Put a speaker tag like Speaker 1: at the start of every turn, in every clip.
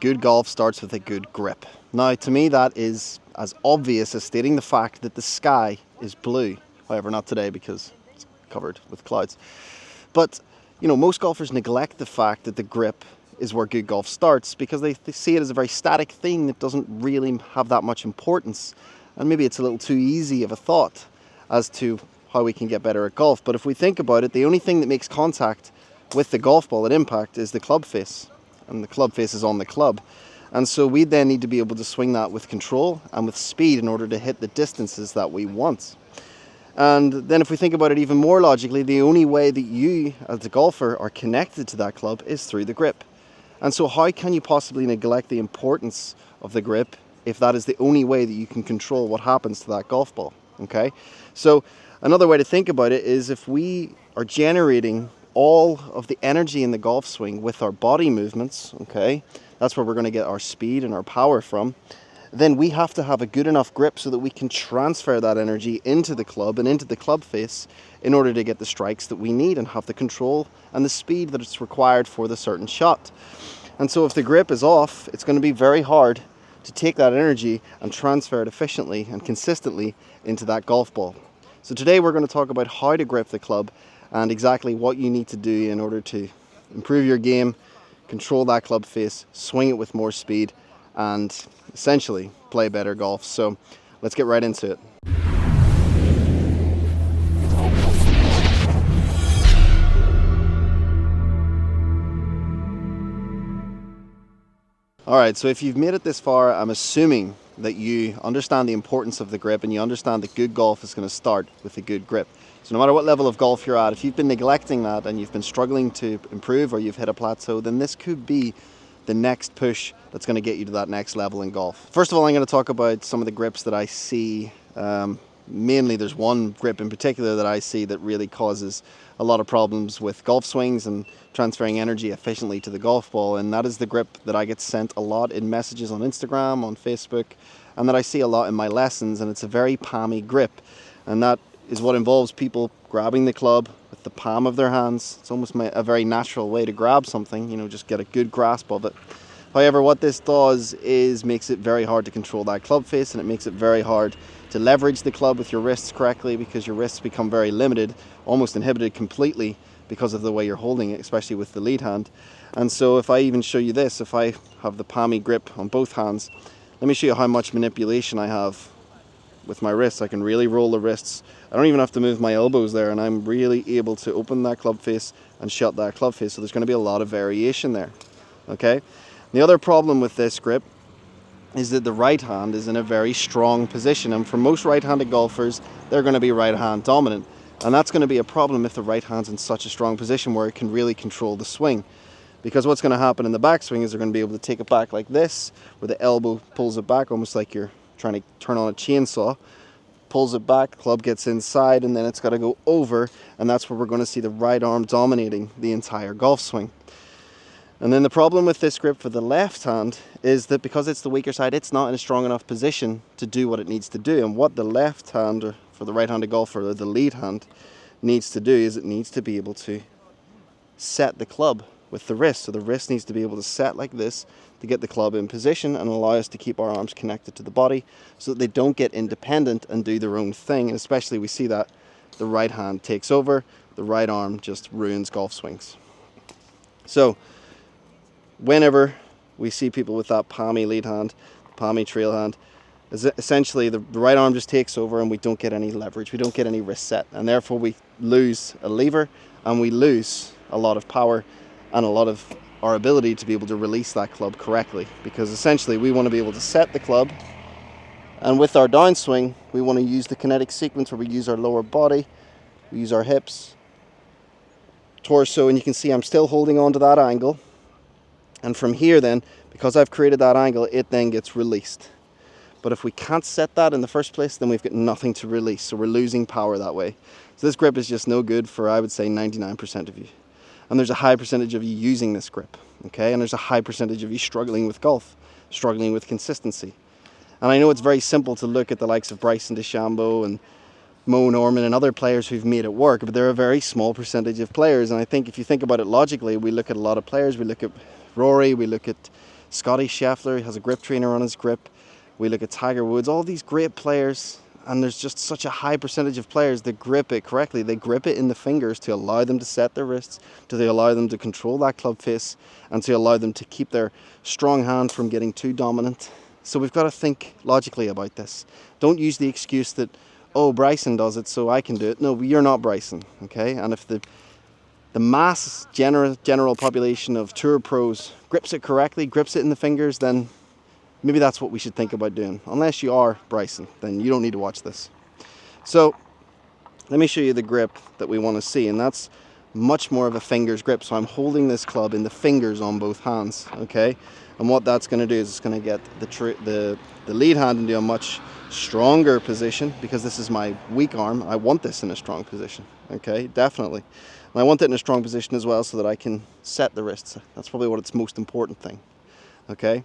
Speaker 1: Good golf starts with a good grip. Now, to me, that is as obvious as stating the fact that the sky is blue. However, not today because it's covered with clouds. But, most golfers neglect the fact that the grip is where good golf starts because they see it as a very static thing that doesn't really have that much importance. And maybe it's a little too easy of a thought as to how we can get better at golf. But if we think about it, the only thing that makes contact with the golf ball at impact is the club face. And the club face is on the club. And so we then need to be able to swing that with control and with speed in order to hit the distances that we want. And then if we think about it even more logically, the only way that you as a golfer are connected to that club is through the grip. And so how can you possibly neglect the importance of the grip if that is the only way that you can control what happens to that golf ball? Okay, so another way to think about it is if we are generating all of the energy in the golf swing with our body movements, okay, that's where we're going to get our speed and our power from, then we have to have a good enough grip so that we can transfer that energy into the club and into the club face in order to get the strikes that we need and have the control and the speed that it's required for the certain shot. And so if the grip is off, it's going to be very hard to take that energy and transfer it efficiently and consistently into that golf ball. So today we're going to talk about how to grip the club and exactly what you need to do in order to improve your game, control that club face, swing it with more speed, and essentially play better golf. So let's get right into it. Alright, so if you've made it this far, I'm assuming that you understand the importance of the grip and you understand that good golf is going to start with a good grip. So no matter what level of golf you're at, if you've been neglecting that and you've been struggling to improve or you've hit a plateau, then this could be the next push that's going to get you to that next level in golf. First of all, I'm going to talk about some of the grips that I see. Mainly there's one grip in particular that I see that really causes a lot of problems with golf swings and transferring energy efficiently to the golf ball, and that is the grip that I get sent a lot in messages on Instagram, on Facebook, and that I see a lot in my lessons, and it's a very palmy grip. And that is what involves people grabbing the club with the palm of their hands. It's almost a very natural way to grab something, just get a good grasp of it. However, what this does is makes it very hard to control that club face, and it makes it very hard to leverage the club with your wrists correctly because your wrists become very limited, almost inhibited completely because of the way you're holding it, especially with the lead hand. And so if I even show you this, if I have the palmy grip on both hands, let me show you how much manipulation I have with my wrists. I can really roll the wrists. I don't even have to move my elbows there, and I'm really able to open that club face and shut that club face. So there's going to be a lot of variation there. Okay. The other problem with this grip is that the right hand is in a very strong position, and for most right-handed golfers, they're going to be right-hand dominant, and that's going to be a problem if the right hand's in such a strong position where it can really control the swing. Because what's going to happen in the backswing is they're going to be able to take it back like this, where the elbow pulls it back almost like you're trying to turn on a chainsaw, pulls it back, club gets inside, and then it's got to go over, and that's where we're going to see the right arm dominating the entire golf swing. And then the problem with this grip for the left hand is that because it's the weaker side, it's not in a strong enough position to do what it needs to do. And what the left hand, or for the right-handed golfer, or the lead hand, needs to do is it needs to be able to set the club with the wrist. So the wrist needs to be able to set like this to get the club in position and allow us to keep our arms connected to the body so that they don't get independent and do their own thing. And especially we see that the right hand takes over, the right arm just ruins golf swings. So whenever we see people with that palmy lead hand, palmy trail hand, essentially the right arm just takes over and we don't get any leverage, we don't get any wrist set, and therefore we lose a lever and we lose a lot of power and a lot of our ability to be able to release that club correctly, because essentially we want to be able to set the club, and with our downswing we want to use the kinetic sequence where we use our lower body, we use our hips, torso, and you can see I'm still holding on to that angle. And from here then, because I've created that angle, it then gets released. But if we can't set that in the first place, then we've got nothing to release. So we're losing power that way. So this grip is just no good for, I would say, 99% of you. And there's a high percentage of you using this grip, okay? And there's a high percentage of you struggling with golf, struggling with consistency. And I know it's very simple to look at the likes of Bryson DeChambeau and Mo Norman and other players who've made it work, but they're a very small percentage of players. And I think if you think about it logically, we look at a lot of players, we look at Rory, we look at Scotty Scheffler has a grip trainer on his grip. We look at Tiger Woods, all these great players, and there's just such a high percentage of players that grip it correctly. They grip it in the fingers to allow them to set their wrists, to allow them to control that club face, and to allow them to keep their strong hand from getting too dominant. So we've got to think logically about this. Don't use the excuse that, oh, Bryson does it, so I can do it. No, you're not Bryson, okay? And if the mass general population of tour pros grips it correctly, grips it in the fingers, then maybe that's what we should think about doing. Unless you are Bryson, then you don't need to watch this. So let me show you the grip that we want to see, and that's much more of a fingers grip. So I'm holding this club in the fingers on both hands, okay? And what that's going to do is it's going to get the lead hand into a much stronger position, because this is my weak arm. I want this in a strong position, okay? Definitely. And I want it in a strong position as well so that I can set the wrists. That's probably what its most important thing, okay?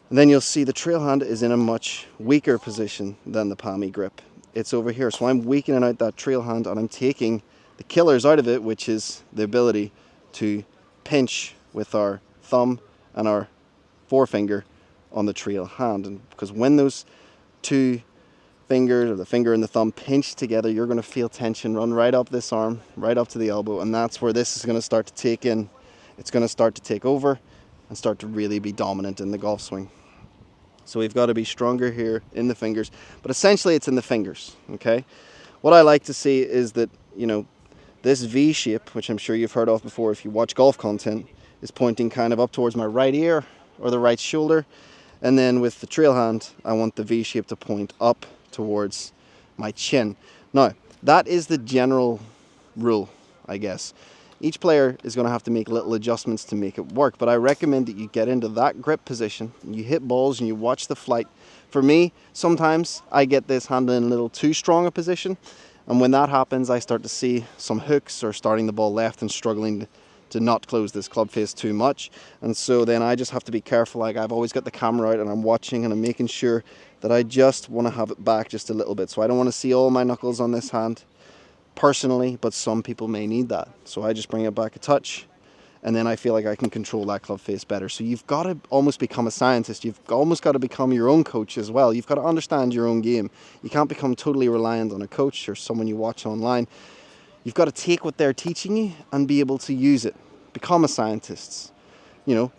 Speaker 1: And then you'll see the trail hand is in a much weaker position than the palmy grip. It's over here. So I'm weakening out that trail hand, and I'm taking the killers out of it, which is the ability to pinch with our thumb and our forefinger on the trail hand. And because when those two fingers, or the finger and the thumb, pinch together, you're going to feel tension run right up this arm, right up to the elbow, and that's where this is going to start to take in. It's going to start to take over and start to really be dominant in the golf swing. So we've got to be stronger here in the fingers, but essentially it's in the fingers, okay? What I like to see is that, you know, this V shape, which I'm sure you've heard of before if you watch golf content, is pointing kind of up towards my right ear or the right shoulder. And then with the trail hand, I want the V shape to point up towards my chin. Now, that is the general rule, I guess. Each player is going to have to make little adjustments to make it work, but I recommend that you get into that grip position, you hit balls and you watch the flight. For me, sometimes I get this hand in a little too strong a position, and when that happens, I start to see some hooks or starting the ball left and struggling to not close this club face too much. And so then I just have to be careful. Like, I've always got the camera out and I'm watching and I'm making sure that I just want to have it back just a little bit. So I don't want to see all my knuckles on this hand personally, but some people may need that. So I just bring it back a touch, and then I feel like I can control that club face better. So you've got to almost become a scientist. You've almost got to become your own coach as well. You've got to understand your own game. You can't become totally reliant on a coach or someone you watch online. You've got to take what they're teaching you and be able to use it. Become a scientist. You know,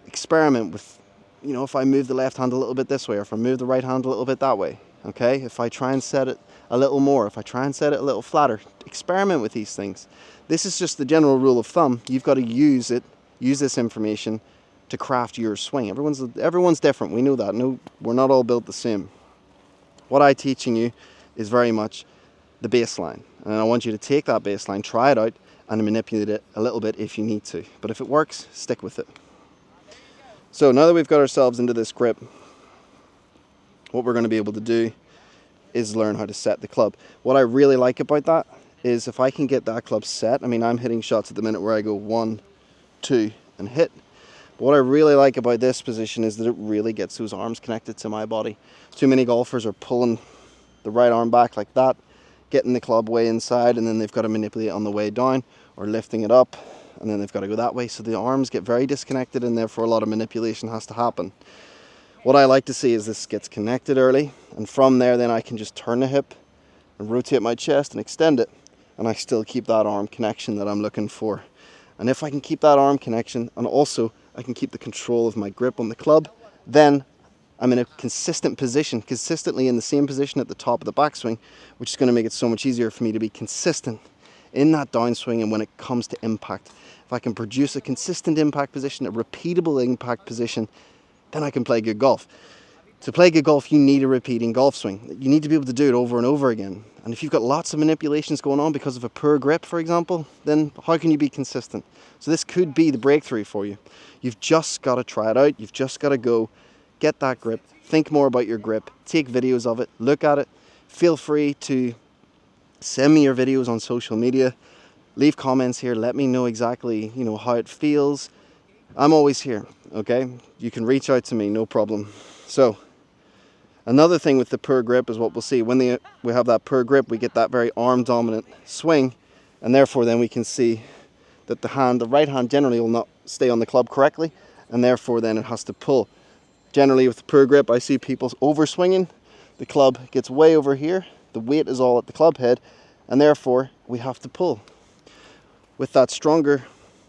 Speaker 1: experiment with, you know, if I move the left hand a little bit this way, or if I move the right hand a little bit that way. Okay, if I try and set it a little more, if I try and set it a little flatter, experiment with these things. This is just the general rule of thumb. You've got to use this information to craft your swing. Everyone's different, we know that. No, we're not all built the same. What I'm teaching you is very much the baseline, and I want you to take that baseline, try it out, and manipulate it a little bit if you need to. But if it works, stick with it. So now that we've got ourselves into this grip, what we're going to be able to do is learn how to set the club. What I really like about that is if I can get that club set, I mean, I'm hitting shots at the minute where I go 1, 2, and hit. But what I really like about this position is that it really gets those arms connected to my body. Too many golfers are pulling the right arm back like that, getting the club way inside, and then they've got to manipulate on the way down, or lifting it up, and then they've got to go that way. So the arms get very disconnected, and therefore a lot of manipulation has to happen. What I like to see is this gets connected early, and from there then I can just turn the hip and rotate my chest and extend it, and I still keep that arm connection that I'm looking for. And if I can keep that arm connection, and also I can keep the control of my grip on the club, then I'm in a consistent position, consistently in the same position at the top of the backswing, which is going to make it so much easier for me to be consistent in that downswing. And when it comes to impact, if I can produce a consistent impact position, a repeatable impact position, then I can play good golf. To play good golf, you need a repeating golf swing. You need to be able to do it over and over again. And if you've got lots of manipulations going on because of a poor grip, for example, then how can you be consistent? So this could be the breakthrough for you. You've just got to try it out. You've just got to go get that grip, think more about your grip, take videos of it, look at it. Feel free to send me your videos on social media. Leave comments here. Let me know exactly, you know, how it feels. I'm always here, okay? You can reach out to me, no problem. So, another thing with the poor grip is what we'll see. When we have that poor grip, we get that very arm-dominant swing, and therefore then we can see that the right hand generally will not stay on the club correctly, and therefore then it has to pull. Generally with the Pro Grip, I see people over swinging, the club gets way over here, the weight is all at the club head, and therefore we have to pull. With that stronger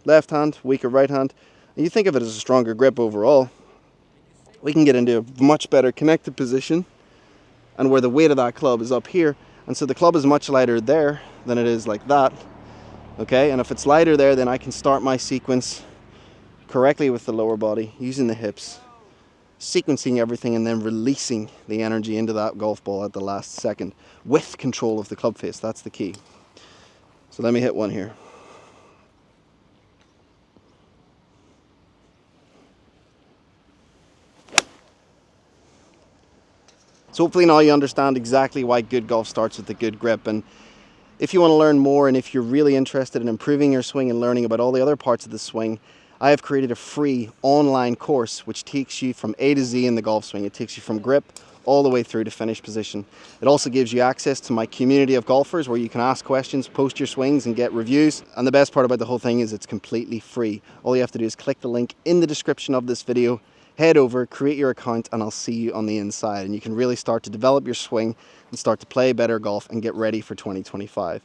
Speaker 1: left hand, weaker right hand, and you think of it as a stronger grip overall, we can get into a much better connected position, and where the weight of that club is up here, and so the club is much lighter there than it is like that. Okay, and if it's lighter there, then I can start my sequence correctly with the lower body, using the hips, sequencing everything, and then releasing the energy into that golf ball at the last second with control of the club face. That's the key. So let me hit one here. So hopefully now you understand exactly why good golf starts with a good grip. And if you want to learn more, and if you're really interested in improving your swing and learning about all the other parts of the swing, I have created a free online course which takes you from A to Z in the golf swing. It takes you from grip all the way through to finish position. It also gives you access to my community of golfers where you can ask questions, post your swings, and get reviews. And the best part about the whole thing is it's completely free. All you have to do is click the link in the description of this video, head over, create your account, and I'll see you on the inside. And you can really start to develop your swing and start to play better golf and get ready for 2025.